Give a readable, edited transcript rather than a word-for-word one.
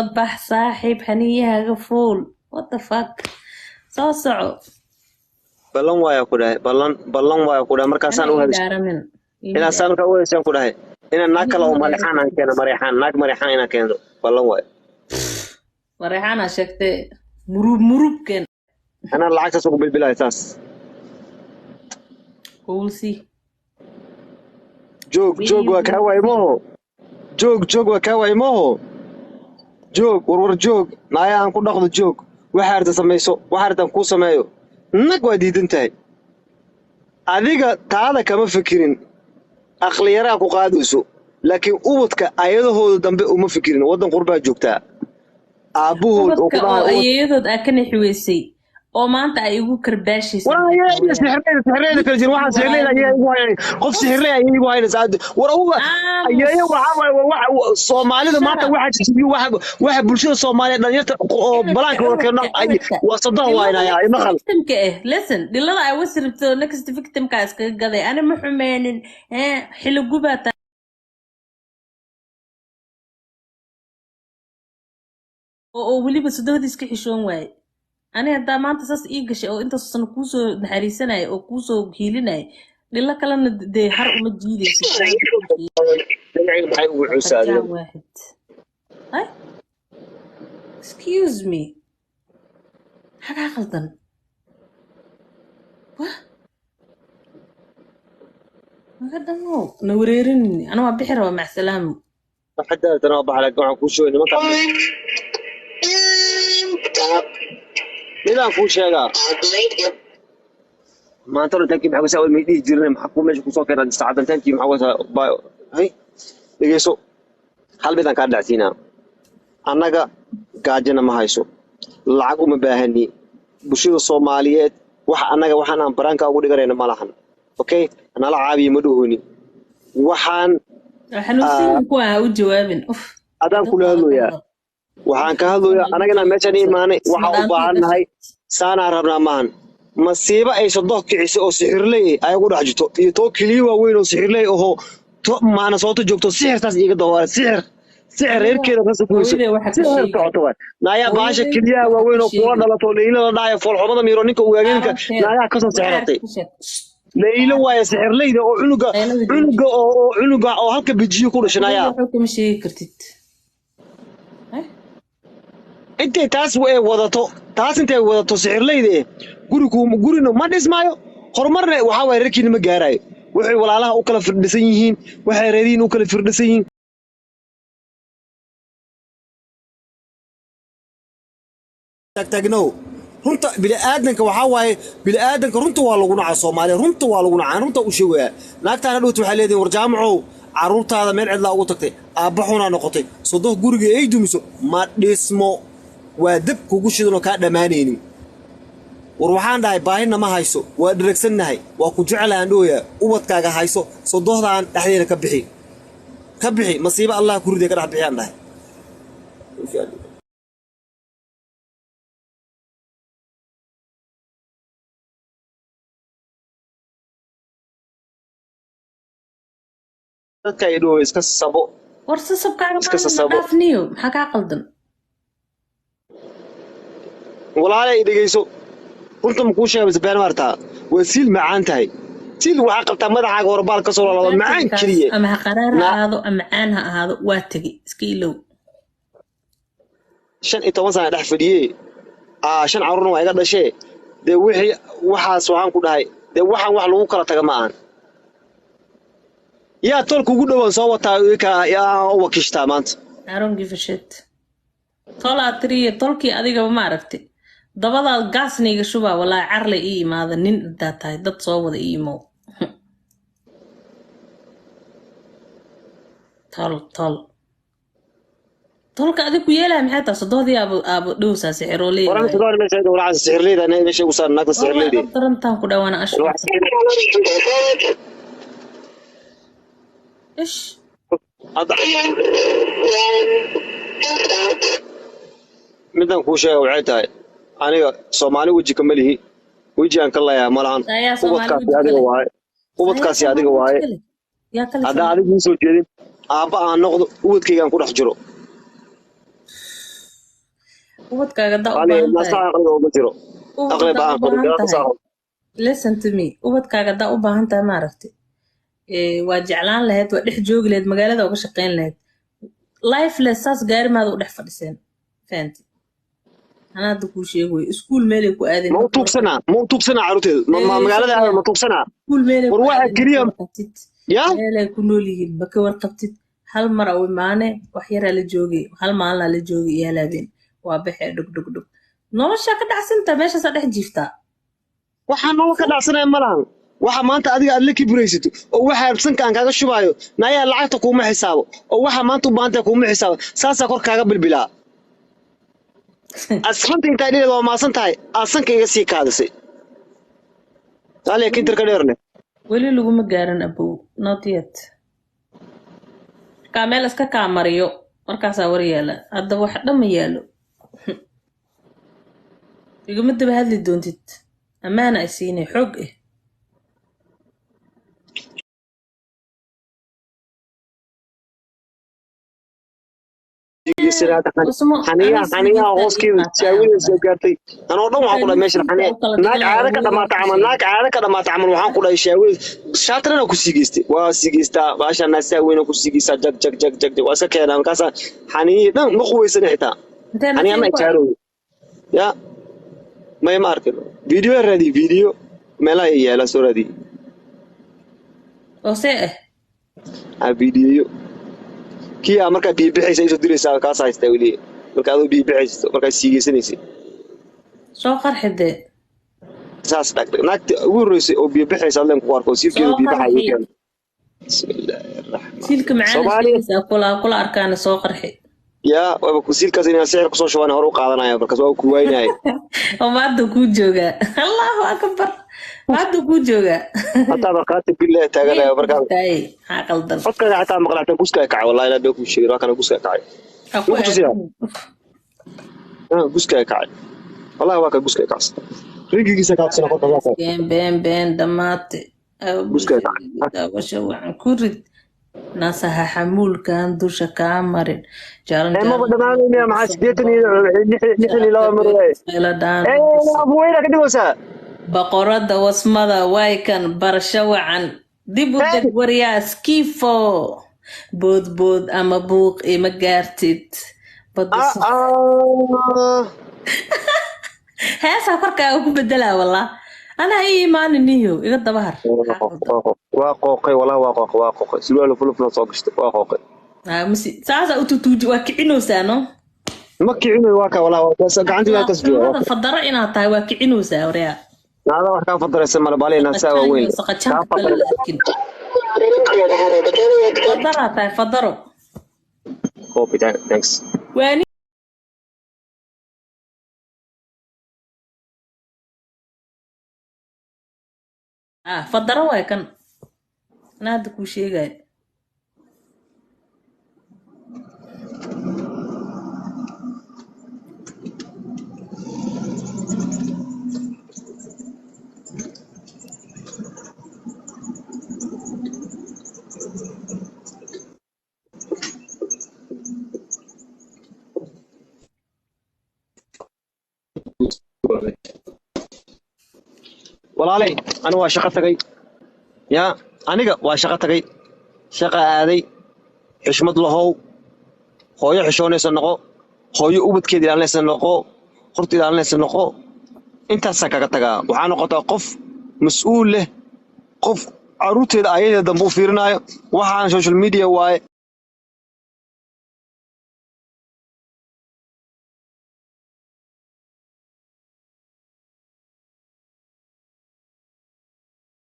صباح صاحب حنيها غفول what the fuck soo soco ballan waa ku dhahay ballan waa ku dhahay markaas aan u hadashay dhaaramin ina saan ka weesaan ku dhahay ina naag kale oo madaxaan aan keeno naag madaxaan ina keeno ballan waa wareexana sheegtay murubken ana lacagta soo bilbilay taas kuulsi joog waa ka waymo joog waa ka waymo joog war joog naaya aan ku dhaqdo joog waxa arda sameeyso waxa ardan ku sameeyo nag waa diidan tahay adiga taada kama fikirin aqliyara ku qaadayso laakiin ubadka ayadahooda dambe uma fikirin wadan qurbaa joogtaa aabuhood oo ku dhahay ayadood aa ka nixweysay oo maanta ay ugu karbaashiisay waa sixirayda kala jir waxaan sixirayda ayay ugu hayeen qof sixirayda ayay ugu hayeen saad war uba ayay waxa Soomaalida maanta waxa jibiyo waxa bulshada Soomaaliyeed dhalinyarta oo balaanka wada keeno ay wasada waaynaaya ay maqal victimka listen dilada ay wasirto next victimka iska gaday ana ma xumeenin xilli gubata oo waliba saddex iska xishoon waay أنا دائما تساس إيجش أو أنت صن كوسو نحريسنا أو كوسو هيلنا للا كلام ده حرق مجيدي واحد هاي excuse me هذا غلطان واه ما قد نوريرني أنا ما بحر مع السلامة حتى أنا بحلق معك وشو إني ما تعرف midaan ku sheegaa maanta runtii maxaa soo meedii jirnay maxaa ku meesha ku soo keenay saacadantaankii maxaa waa hay dhageyso hal midaan ka dhacsiinaa annaga gaajana ma hayso lacag uma baahani bulshada Soomaaliyeed wax annaga waxaan aan baranka ugu dhigareyna ma lahan okay anala caabiyo ma dhuhuni waxaan xanuusin ku ah u jawaabin adaan kula hadlooyaa waxaan ka hadlayaa anagana meeshan iimaanay waxa u baahanahay saana rabnaa maan masiiba ay soo kiciso oo sixirley ay ugu dhax jirto iyo to kaliya waa weyn oo sixirley oo to maana soo joogto sixirtaas iga dawaar sixir reerkeeda ka soo kuuso sixir socoto naaya baasha kaliya waa weyn oo kuwa dhalato leeyla dhaayo foolxumada miiro ninka ugaageenka naaya ka soo sixirtay leeyla waa sixirleyda oo cunuga oo halka bijiyo ku dhashanaya ma sheegi kartid انت تاس wadato taas intay wadato sixirleyde gurino ma dhismaayo horumarna waxa way reerkiina ma gaarayo waxay walaalaha u kala firdhisan yihiin waxay reeriin u kala firdhisan yihiin tagno runta bini'aadanka waxa waaye bini'aadanka runta waa lagu nacaa Soomaaliya runta waa lagu nacaa runta u sheegaya naagtaana dhowtu waxa leedahay war jaamaco caruurtaada meel cid la ugu tagtay aabaxuna noqotay sodoh guriga ay dumiso ma dhismo waa dab kugu shidan oo ka dhamaanaynin war waxaan dhahay baahina ma hayso waa diragsannahay waa ku jeclaan dhooya ubadkaaga hayso sodohdaan dhaxdeena ka bixi masiiba Allah ku riday ka dhax bixiyaan dhahay dadka ay dhoo iska sabo war sabkaaga ma dhaafniyo maxaa ka qaldan walaalahay dhageyso runta ma ku sheegay sabaan martaa waa siil macaan tahay siil waxa qabtaa madaxaaga warbaal ka soo laalado macaan kaliya ama qaraar aado ama aan ha aado waa tagi iska ilow 15 sano dhex fadhiyay shan carruurna waa iga dhashay de wixii waxaas waxaan ku dhahay de waxaan wax lagu kala taga ma aan yaa tolku ugu dhawaan soo wataa ka yaa wakiishta maanta I don't give a shit tolkii adiga ma aragtay dabadaad gaasniga shuba walaa carle ii imaada nin intaa tahay dad soo wada ii imo tolka adiga ku yeelaa maxay tahay sodohdii aabo dhowsaa sixiroolee waran sodohdii meesha walaa sixirleeda inay meesha u saaran naagta sixirleedii darantaan ku dhawaana ashur ish midaan ku sheegay waxay tahay aniga Soomaali waji kama lihi waji aan ka layaa malahan ubadkaasi adiga waaye hada adiga soo jeedin aaba aan noqdo ubadkayga aan ku dhex jiro ubadkaaga daa u علي baahan الناس tahay عقل وبجرو ubad عقل daa بقى u baahan قرن tahay صار listen to me ubadkaaga daa u baahan tahay maaragtay waa jeclaan lahayd waa dhex joogi lahayd magaalada uga shaqayn lahayd lifeless saas gaari maada u dhex fadhiseen fahanti anaa hadda kuu sheegoy iskuul meelay ku aadeen ما توك سنة عروتي ما مقالة هذا ما توك سنة iskuul meelay ku وروح aadeen كريم warqabtid يا meelay ku nool yihiin ma ka warqabtid hal mar aw imaane wax yaraa la joogay hal maalina la joogay iyo halaabeen waa baxee dhug noloshaa ka dhacsinta meeshaasaa dhex jiiftaa waxaan nolol ka dhacsanaya ma lahan waxa maanta adiga aad la kibraysato oo waxa sankaan kaaga shubaayo naayaa lacagta kuuma xisaabo oo waxa maanta u baahan tahay kuuma xisaabo saasaa kor kaaga bilbilaa asxanta intaa dhireed waa maasan tahay aasanka iga sii kaadisay taaliya kintirka dheerne weli laguma gaarin abow not yet markaa meel iska kaa mariyo markaasaa war yaala hadda wax dhamma yaalo igama daba hadli doontid ammaana ay siinay xoog ah xaniyaa hooskeeda saawideeda gaartay anoo dhan waxaan ku dhahay meesha naag caado ka dhamaata camal waxaan ku dhahay shaawid shaatrana ku sii geystay waa sii geystaa baasha naasaa weyna ku sii geystaa jag waa iska keenaa markaasa xaniyii dhan ma quweysan xitaa xaniyaa ma jaarooyo ya may ma arkin video raadi video meelaha yaala soo raadi oo see ah video كيا مركا بيبيحيس ايسو ديريسا كاس هايستا ولي مركا ادو بيبيحيس مركا سيغيسنيسي soo qarxide ساس داك ناكت ugu horeysay oo biyabixaysa leen ku arko siilkeedu biyabaxay bismillaahir rahmaan siilka macaan kula arkaan soo qarxi ya waba ku siilkaas inaan sicir ku soo shubaan hor u qaadanaya markaas waa ku waynay oo maanta ku jooga Allahu akbar maanta ku jooga hata barkaati billaah taaganaya markaa taay ha qaldan qofka xataa maqlaata guska kacay wallahi la baa ku sheegay kana guska kacay guska kacay wallahi waa ka guska kacay rigigiisa ka tabsana qofka waa been dhamaate guska kacay washa waxaan ku rid nasaha xamuulkan dusha ka marin jaran ma badanaanaya ma xasbiyetan iyo laba maray abuweena ka dhigaysa boqorada wasmada way kan barasho wacan dib u deg waryaa skifo bood ama buuq ima gaartid heesa korkaaga ku bedelaa wallah أنا أي ما نيهو إذا دبهر واقوقي والله واقوقي سلوى فلوفنا صاقشت واقوقي مسي ساسا أتوتوج واكعنو سانو ما كعنو واكا والله عندي لا تسجيل هذا فضرة إنا تاي واكعنو ساوريا هذا واحد فضرة سمر بالي نسا وين فضرة تاي فضرة كوبي thanks واني فضرة واي كان نادك وشي قاعد walaalay ana waa shaqo tagay ya aniga waa shaqo tagay shaqo aaday xishmad lahow hooyo xishoonaysa noqo hooyo ubadkeeda ilaalinaysa noqo horta ilaalinaysa noqo intaas kaga tagaa waxaa noqotaa qof mas'uul leh qof caruurteeda ayadeeda dambe u fiirinayo waxaan social media waaye